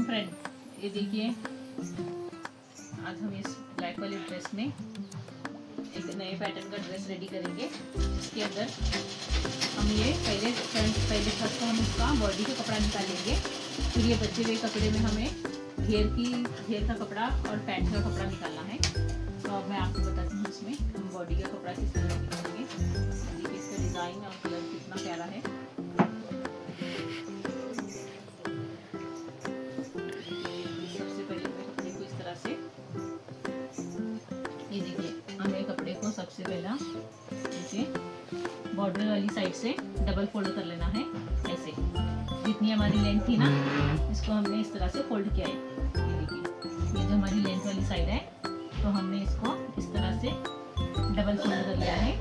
Friend, ये देखिए आज हम इस ब्लैक वाले ड्रेस में एक नए पैटर्न का ड्रेस रेडी करेंगे, जिसके अंदर हम ये पहले फर्स्ट हम इसका बॉडी का कपड़ा निकालेंगे। फिर ये बचे हुए कपड़े में हमें घेर का कपड़ा और पैंट का कपड़ा निकालना है। तो अब मैं आपको बताती हूँ इसमें हम बॉडी का कपड़ा किस तरह निकालेंगे। देखिए इसका डिज़ाइन और कलर कितना प्यारा है। ये देखिए हमें कपड़े को सबसे पहला ऐसे बॉर्डर वाली साइड से डबल फोल्ड कर लेना है। ऐसे जितनी हमारी लेंथ थी ना, इसको हमने इस तरह से फोल्ड किया है। ये देखिए ये जो हमारी लेंथ वाली साइड है, तो हमने इसको इस तरह से डबल फोल्ड कर लिया है।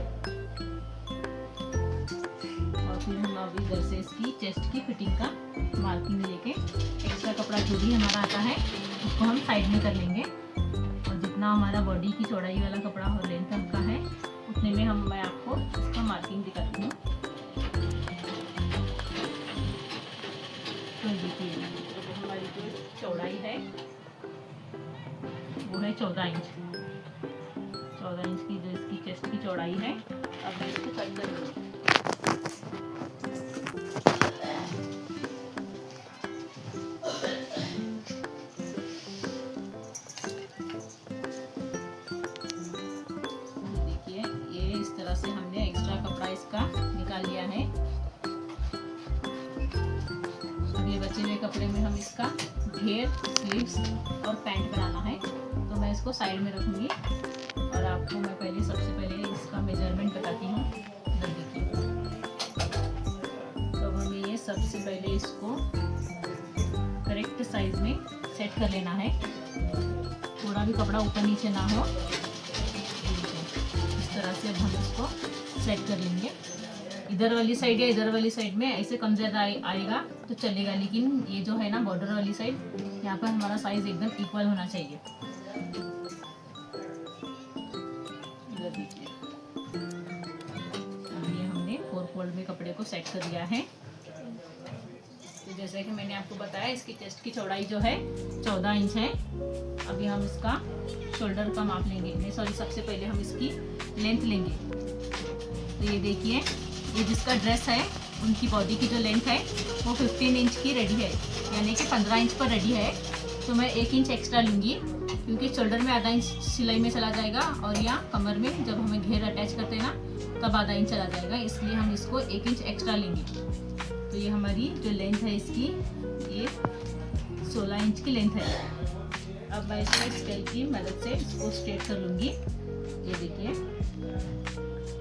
और फिर हम अभी इधर से इसकी चेस्ट की फिटिंग का मार्किंग लेके एक्स्ट्रा कपड़ा जो भी हमारा आता है उसको हम साइड में कर लेंगे। जितना हमारा बॉडी की चौड़ाई वाला कपड़ा और लेंथ का है, उतने में मैं आपको इसका मार्किंग दिखाती हूँ। तो देखिए हमारी जो चौड़ाई है वो है 14 इंच। 14 इंच की जो इसकी चेस्ट की चौड़ाई है। अब मैं इसको कट कर लूँगी। से हमने एक्स्ट्रा कपड़ा इसका निकाल लिया है। अब ये बचे हुए कपड़े में हम इसका घेर, स्लीव्स और पैंट बनाना है। तो मैं इसको साइड में रखूंगी और आपको मैं सबसे पहले इसका मेजरमेंट बताती हूँ। देखिए तो हमें ये सबसे पहले इसको करेक्ट साइज में सेट कर लेना है। थोड़ा भी कपड़ा ऊपर नीचे ना हो, तरह से अब हम इसको सेट कर लेंगे। इधर वाली साइड या इधर वाली साइड में ऐसे कम ज़्यादा आएगा तो चलेगा, लेकिन ये जो है ना बॉर्डर वाली साइड, यहाँ पर हमारा साइज एकदम इक्वल होना चाहिए। इधर देखिए ये हमने 4 फोल्ड में कपड़े को सेट कर दिया है। तो जैसे कि मैंने आपको बताया, इसकी चेस्ट की चौड़ाई जो है 14 इंच है। अभी हम इसका शोल्डर का माप लेंगे, नहीं सॉरी, सबसे पहले हम इसकी लेंथ लेंगे। तो ये देखिए ये जिसका ड्रेस है उनकी बॉडी की जो लेंथ है वो 15 इंच की रेडी है, यानी कि 15 इंच पर रेडी है। तो मैं 1 इंच एक्स्ट्रा लूँगी, क्योंकि शोल्डर में आधा इंच सिलाई में चला जाएगा और यहाँ कमर में जब हमें घेर अटैच करते हैं ना, तब आधा इंच चला जाएगा, इसलिए हम इसको 1 इंच एक्स्ट्रा लेंगे। तो ये हमारी जो लेंथ है इसकी, ये 16 इंच की लेंथ है। अब मैं इसको स्केल की मदद से इसको स्ट्रेट कर लूँगी। ये देखिए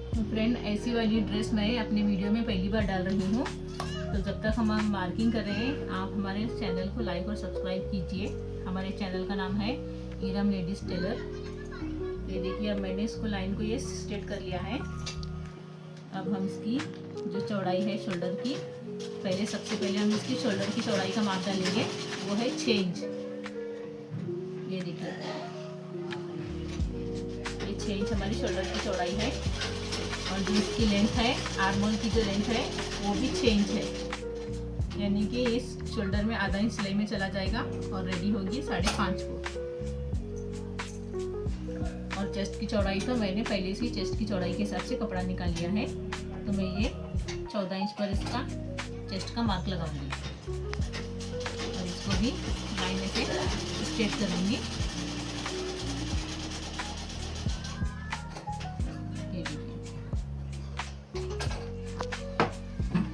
तो फ्रेंड, ऐसी वाली ड्रेस मैं अपने वीडियो में पहली बार डाल रही हूँ। तो जब तक हम मार्किंग कर रहे हैं, आप हमारे चैनल को लाइक और सब्सक्राइब कीजिए। हमारे चैनल का नाम है ईरम लेडीज़ टेलर। ये देखिए अब मैंने इसको लाइन को ये स्ट्रेट कर लिया है। अब हम इसकी जो चौड़ाई है शोल्डर की, सबसे पहले हम इसकी शोल्डर की चौड़ाई का माप डालेंगे, वो है 6 इंच। ये देखिए ये 6 इंच हमारी शोल्डर की चौड़ाई है। और जो इसकी लेंथ है, आर्म होल की जो लेंथ है वो भी 6 इंच है, यानी कि इस शोल्डर में आधा इंच सिलाई में चला जाएगा और रेडी होगी 5.5 को। और चेस्ट की चौड़ाई तो मैंने पहले से ही चेस्ट की चौड़ाई के हिसाब से कपड़ा निकाल लिया है। तो मैं ये 14 इंच पर इसका चेस्ट का मार्क लगाऊंगी और इसको भी लाइन में से स्ट्रेट करूंगी। ये देखिए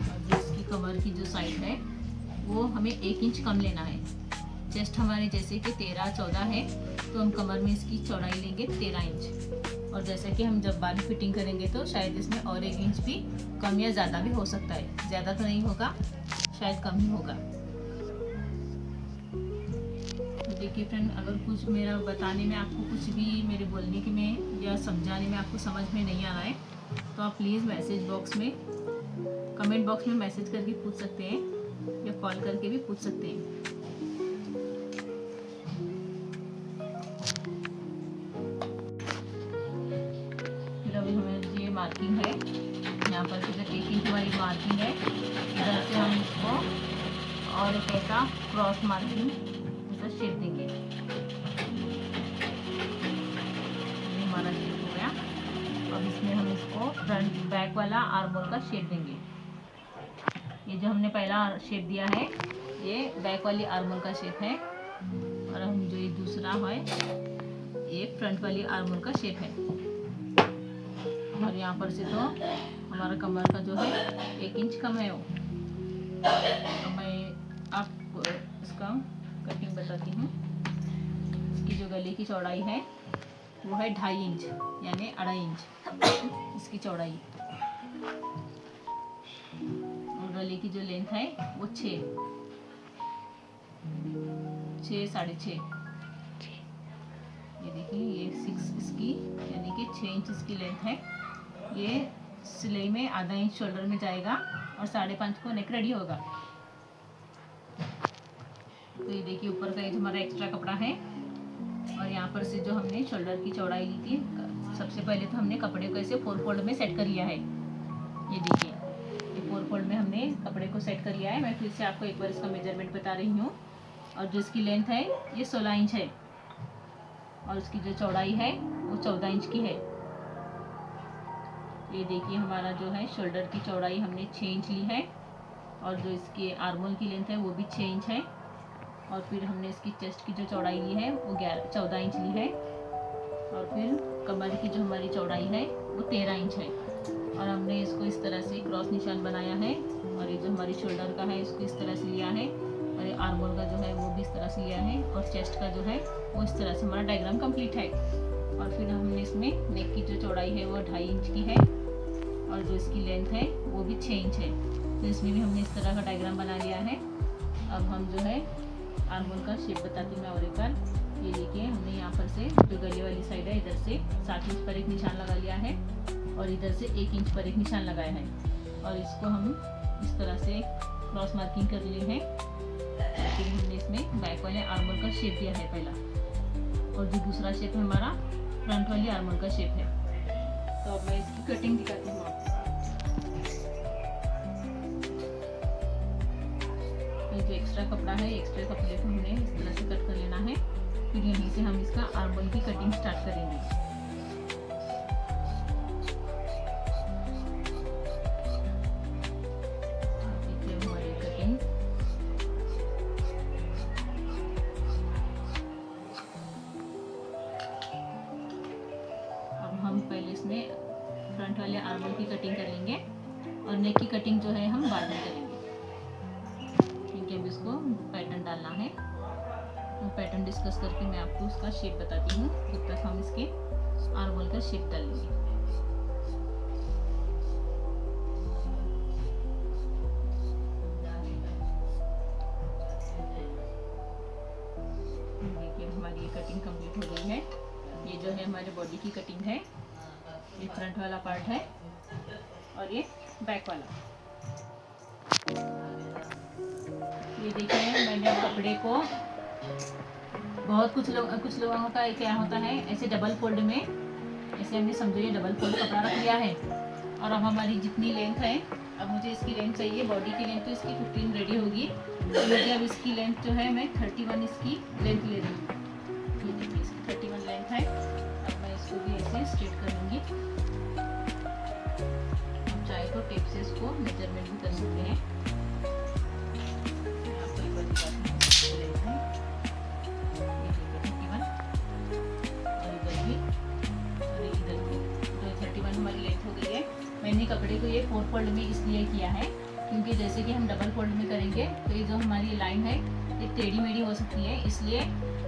और जो इसकी कमर की जो साइड है वो हमें 1 इंच कम लेना है। चेस्ट हमारे जैसे कि 13-14 है, तो हम कमर में इसकी चौड़ाई लेंगे 13 इंच। और जैसे कि हम जब बाल फिटिंग करेंगे तो शायद इसमें और 1 इंच भी कम या ज़्यादा भी हो सकता है। ज़्यादा तो नहीं होगा, शायद कम ही होगा। तो देखिए फ्रेंड, अगर कुछ मेरा बताने में आपको कुछ भी मेरे बोलने के में या समझाने में आपको समझ में नहीं आ रहा है, तो आप प्लीज़ मैसेज बॉक्स में, कमेंट बॉक्स में मैसेज करके पूछ सकते हैं या कॉल करके भी पूछ सकते हैं। ये मार्किंग है, यहाँ पर इधर 1 इंच हमारी मार्किंग है। इधर से हम इसको और एक ऐसा क्रॉस मार्किंग शेप देंगे। ये हमारा शेप हो गया। अब इसमें हम इसको फ्रंट बैक वाला आर्म होल का शेप देंगे। ये जो हमने पहला शेप दिया है ये बैक वाली आर्म होल का शेप है, और हम जो ये दूसरा है ये फ्रंट वाली आर्म होल का शेप है। और यहाँ पर से तो हमारा कमर का जो है 1 इंच कम है वो। तो मैं आपको इसका कटिंग बताती हूँ। इसकी जो गले की चौड़ाई है वो है 2.5 इंच, यानी 2.5 इंच इसकी चौड़ाई। और गले की जो लेंथ है वो 6 6.5। ये देखिए ये 6 इसकी यानी कि 6 इंच इसकी लेंथ है। ये सिलाई में आधा इंच शोल्डर में जाएगा और 5.5 को नेक रेडी होगा। तो ये देखिए ऊपर का ये जो हमारा एक्स्ट्रा कपड़ा है, और यहाँ पर से जो हमने शोल्डर की चौड़ाई ली थी, सबसे पहले तो हमने कपड़े को ऐसे 4 फोल्ड में सेट कर लिया है। ये देखिए ये 4 फोल्ड में हमने कपड़े को सेट कर लिया है। मैं फिर से आपको एक बार इसका मेजरमेंट बता रही हूँ। और जो इसकी लेंथ है ये 16 इंच है, और उसकी जो चौड़ाई है वो 14 इंच की है। ये देखिए हमारा जो है शोल्डर की चौड़ाई हमने 6 इंच ली है, और जो इसकी आर्म होल की लेंथ है वो भी 6 इंच है। और फिर हमने इसकी चेस्ट की जो चौड़ाई ली है वो 14 इंच ली है, और फिर कमर की जो हमारी चौड़ाई है वो 13 इंच है। और हमने इसको इस तरह से क्रॉस निशान बनाया है, और ये जो हमारी शोल्डर का है इसको इस तरह से लिया है, और ये आर्म होल का जो है वो भी इस तरह से लिया है, और चेस्ट का जो है वो इस तरह से हमारा डायग्राम कंप्लीट है। और फिर हमने इसमें नेक की जो चौड़ाई है वो 2.5 इंच की है, और जो इसकी लेंथ है वो भी 6 इंच है। तो इसमें भी हमने इस तरह का डायग्राम बना लिया है। अब हम जो है आर्म होल का शेप बताती हूँ मैं और एक बार। ये देखिए हमने यहाँ पर से जो गले वाली साइड है इधर से 7 इंच पर एक निशान लगा लिया है, और इधर से 1 इंच पर एक निशान लगाया है, और इसको हम इस तरह से क्रॉस मार्किंग कर लिए हैं। फिर हमने इसमें बैक वाले आर्म होल का शेप दिया है पहला, और जो दूसरा शेप है हमारा फ्रंट वाली आर्म होल का शेप है। तो अब मैं इसकी कटिंग दिखाती हूँ आपको। जो एक्स्ट्रा कपड़ा है एक्स्ट्रा कपड़े को हमने इस तरह से कट कर लेना है। फिर यहीं से हम इसका आर्म होल की कटिंग स्टार्ट करेंगे। देखिए हमारी कटिंग हम पहले इसमें फ्रंट वाले आर्म होल की कटिंग कर लेंगे, और नेक की कटिंग जो है हम बाद में करेंगे, क्योंकि अब इसको पैटर्न डालना है। तो पैटर्न डिस्कस करके मैं आपको उसका शेप बताती हूँ, तब तक हम इसके आर्म होल का शेप डालेंगे। देखिए हमारी ये कटिंग कंप्लीट हो गई है। ये जो है हमारे बॉडी की कटिंग है, ये फ्रंट वाला पार्ट है और ये बैक वाला। ये देखिए मैंने कपड़े को कुछ लोगों का क्या होता है ऐसे डबल फोल्ड में, ऐसे हमने समझो ये डबल फोल्ड कपड़ा रख लिया है, और अब हमारी जितनी लेंथ है, अब मुझे इसकी लेंथ चाहिए, बॉडी की लेंथ तो इसकी 15 रेडी होगी, तो मुझे अब इसकी लेंथ जो है मैं 31 इसकी लेंथ ले रही हूँ। इसकी 31 लेंथ है। अब मैं इसको भी ऐसे स्ट्रेट करूँगी। आप चाहे तो टेप से इसको मेजरमेंट भी कर सकते हैं। आपको एक बार दिखाती हूँ लेंथ है, ये देखिए 31, और इधर भी, और इधर भी तो 31 हमारी लेंथ हो गई है। मैंने कपड़े को ये 4 फोल्ड में इसलिए किया है क्योंकि जैसे कि हम डबल फोल्ड में करेंगे तो ये जो हमारी लाइन है ये टेढ़ी मेढ़ी हो सकती है, इसलिए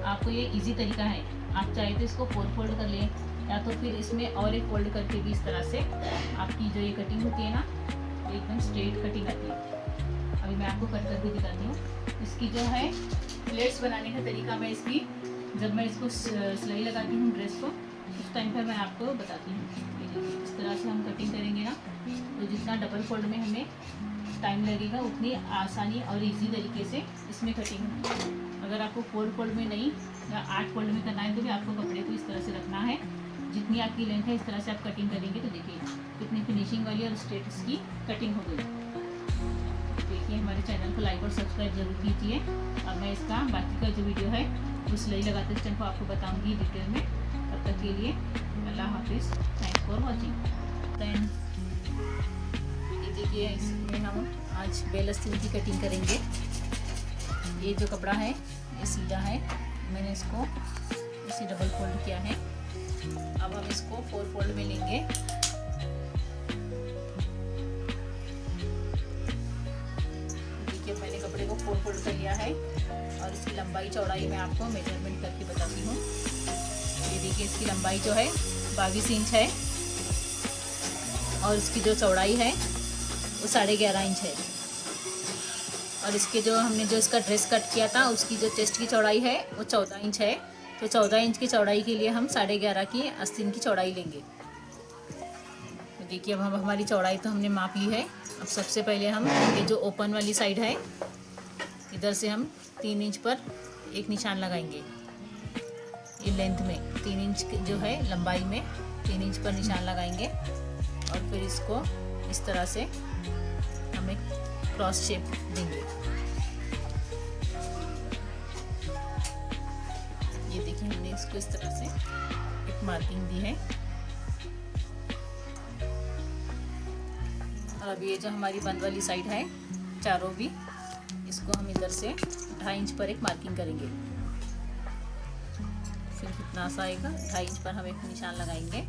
आपको ये इजी तरीका है। आप चाहे तो इसको 4 फोल्ड कर लें, या तो फिर इसमें और एक फोल्ड करके भी इस तरह से आपकी जो ये कटिंग होती है ना, एकदम स्ट्रेट कटिंग आती है। अभी मैं आपको कट करके दिखाती हूँ। इसकी जो है प्लेट्स बनाने का तरीका मैं इसकी जब मैं इसको सिलाई लगाती हूँ ड्रेस को, उस टाइम पर मैं आपको बताती हूँ। इस तरह से हम कटिंग करेंगे ना, तो जितना डबल फोल्ड में हमें टाइम लगेगा उतनी आसानी और इजी तरीके से इसमें कटिंग होगी। अगर आपको 4 फोल्ड में नहीं या 8 फोल्ड में करना है तो भी आपको कपड़े को इस तरह से रखना है। जितनी आपकी लेंथ है इस तरह से आप कटिंग करेंगे तो देखिए कितनी फिनिशिंग वाली और स्ट्रेट इसकी कटिंग हो गई। कि हमारे चैनल को लाइक और सब्सक्राइब जरूर कीजिए। और मैं इसका बाकी का जो वीडियो है वो सिलाई लगाते टाइम को आपको बताऊंगी डिटेल में। तब तक के लिए अल्लाह हाफिज़, थैंक्स फॉर वॉचिंग। फ्रेंड, ये देखिए, इसमें हम आज बेल आस्तीन की कटिंग करेंगे। ये जो कपड़ा है ये सीधा है, मैंने इसको इसी डबल फोल्ड किया है। अब हम इसको 4 फोल्ड में लेंगे। देखिए, मैंने कपड़े को 4 फोल्ड कर लिया है और इसकी लंबाई चौड़ाई मैं आपको मेजरमेंट करके बताती हूँ। ये देखिए, इसकी लंबाई जो है 22 इंच है और इसकी जो चौड़ाई है वो 11.5 इंच है। और इसके जो हमने जो इसका ड्रेस कट किया था उसकी जो चेस्ट की चौड़ाई है वो 14 इंच है। तो 14 इंच की चौड़ाई के लिए हम 11.5 की आस्तीन की चौड़ाई लेंगे। तो देखिए, अब हम हमारी चौड़ाई तो हमने माप ली है। अब सबसे पहले हम ये जो ओपन वाली साइड है इधर से हम 3 इंच पर एक निशान लगाएंगे। ये लेंथ में 3 इंच जो है लंबाई में 3 इंच पर निशान लगाएंगे और फिर इसको इस तरह से हम एक क्रॉस शेप देंगे। ये देखिए, हमने इसको इस तरह से एक मार्किंग दी है। और अब ये जो हमारी बंद वाली साइड है चारों भी, इसको हम इधर से 2.5 इंच पर एक मार्किंग करेंगे। सिर्फ इतना सा आएगा, 2.5 इंच पर हम एक निशान लगाएंगे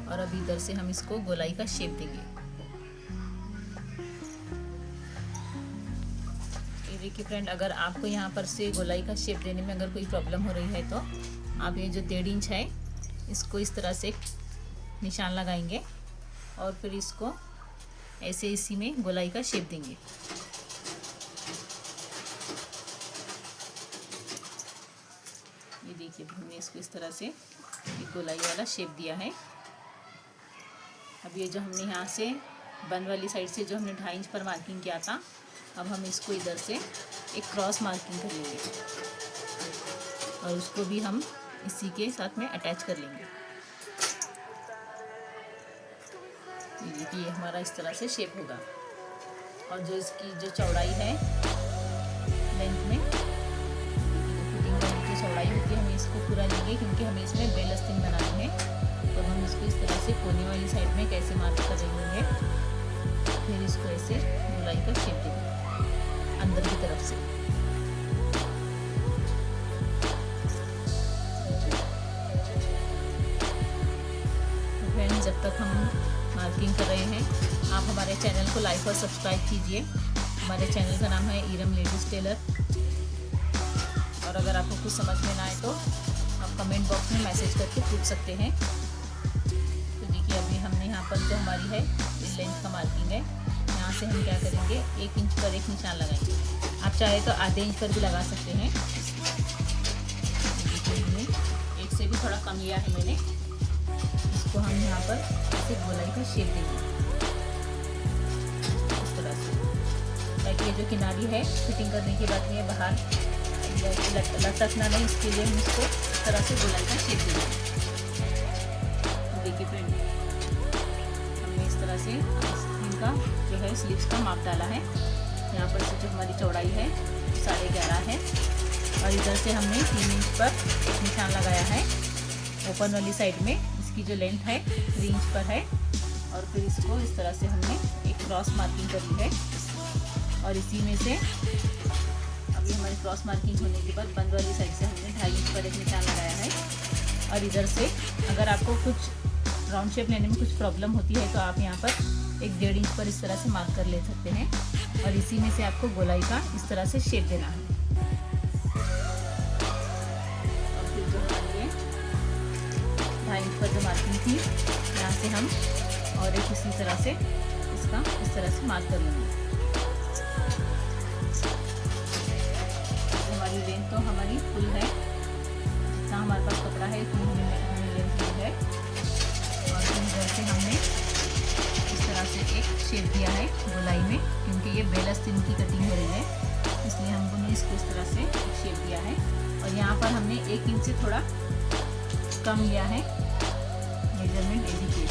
और अब इधर से हम इसको गोलाई का शेप देंगे। देखिए फ्रेंड, अगर आपको यहाँ पर से गोलाई का शेप देने में अगर कोई प्रॉब्लम हो रही है तो आप ये जो 1.5 इंच है इसको इस तरह से निशान लगाएंगे और फिर इसको ऐसे इसी में गोलाई का शेप देंगे। ये देखिए, हमने इसको इस तरह से एक गोलाई वाला शेप दिया है। अब ये जो हमने यहाँ से बंद वाली साइड से जो हमने 2.5 इंच पर मार्किंग किया था, अब हम इसको इधर से एक क्रॉस मार्किंग कर लेंगे और उसको भी हम इसी के साथ में अटैच कर लेंगे। ये देखिए, ये हमारा इस तरह से शेप होगा। और जो इसकी जो चौड़ाई है लेंथ में, फिटिंग में जो चौड़ाई होती है, हमें इसको पूरा लेंगे क्योंकि हमें इसमें बेल आस्तीन बनानी है। तो हम इसको इस तरह से कोने वाली साइड में कैसे मार्क कर लेंगे, फिर इसको ऐसे गोलाई का शेप देंगे अंदर की तरफ से। फ्रेंड्स, जब तक हम मार्किंग कर रहे हैं आप हमारे चैनल को लाइक और सब्सक्राइब कीजिए। हमारे चैनल का नाम है ईरम लेडीज़ टेलर। और अगर आपको कुछ समझ में ना आए तो आप कमेंट बॉक्स में मैसेज करके पूछ सकते हैं। तो देखिए, अभी हमने यहाँ पर जो हमारी है इस लेंथ का मार्किंग है, यहाँ से हम क्या करेंगे 1 इंच पर एक निशान लगाएंगे। आप चाहे तो आधे इंच पर भी लगा सकते हैं। देखिए, 1 से भी थोड़ा कम लिया है मैंने। इसको हम यहाँ पर ऐसे गोलाई का शेप देंगे इस तरह से, ताकि ये जो किनारी है फिटिंग करने के बाद में बाहर लटकना नहीं, इसके लिए हम इसको इस तरह से गोलाई का शेप देंगे। देखिए फ्रेंड, हमने इस तरह से इनका जो है स्लीव्स का माप डाला है। यहाँ पर से जो हमारी चौड़ाई है 11.5 है और इधर से हमने 3 इंच पर एक निशान लगाया है। ओपन वाली साइड में इसकी जो लेंथ है 3 इंच पर है और फिर इसको इस तरह से हमने एक क्रॉस मार्किंग करी है। और इसी में से अभी हमारी क्रॉस मार्किंग होने के बाद बंद वाली साइड से हमने 2.5 इंच पर एक निशान लगाया है। और इधर से अगर आपको कुछ राउंड शेप लेने में कुछ प्रॉब्लम होती है तो आप यहाँ पर एक 1.5 इंच पर इस तरह से मार्क कर ले सकते हैं और इसी में से आपको गोलाई का इस तरह से शेप देना है। और फिर जो हमारी 2.5 इंच पर जो मार्किंग थी, यहाँ से हम और एक इसी तरह से इसका इस तरह से मार्क कर लेंगे। हमारी लेंथ तो हमारी फुल है, जितना हमारे पास कपड़ा है इतनी हमें लेंथ ली है। और फिर इधर से हमने इस तरह से एक शेप दिया है गोलाई में, क्योंकि ये बेल आस्तीन की कटिंग हो रही है, इसलिए हमने इसको इस तरह से एक शेप दिया है। और यहाँ पर हमने 1 इंच से थोड़ा कम लिया है मेजरमेंट। ये देखिए,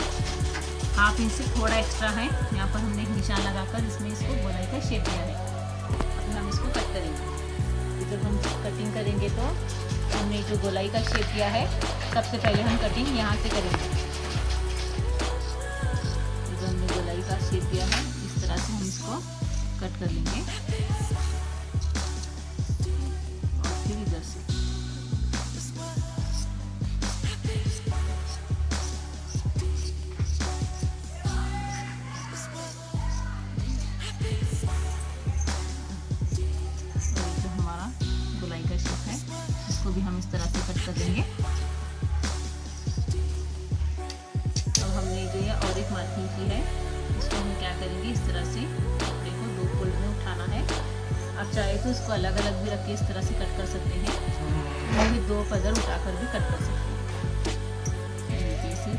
1/2 इंच से थोड़ा एक्स्ट्रा है, यहाँ पर हमने एक निशान लगाकर इसमें इसको गोलाई का शेप दिया है। करेंगे। तो जब हम कटिंग करेंगे तो हमने जो गोलाई का शेप दिया है सबसे पहले हम कटिंग यहाँ से करेंगे। जो हमने गोलाई का शेप दिया है इस तरह से हम इसको कट कर लेंगे और फिर इधर से जो हमारा गोलाई का शेप है इसको भी हम इस तरह से कट कर देंगे। अब हमने जो ये और एक मार्किंग की है इसको हम क्या करेंगे, इस तरह से कपड़े को 2 फोल्ड में उठाना है। आप चाहे तो इसको अलग अलग भी रख के इस तरह से कट कर सकते हैं, और भी 2 पदर उठाकर भी कट कर सकते हैं। इसे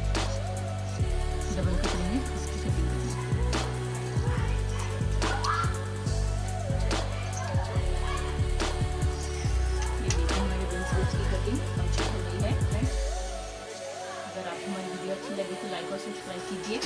डबल कपड़े में इसकी कटिंग करेंगे। ये देखिए हमारी 2 स्लीव्स की कटिंग कंप्लीट हो गई है। अगर आपको हमारी वीडियो अच्छी लगी तो लाइक और सब्सक्राइब कीजिए।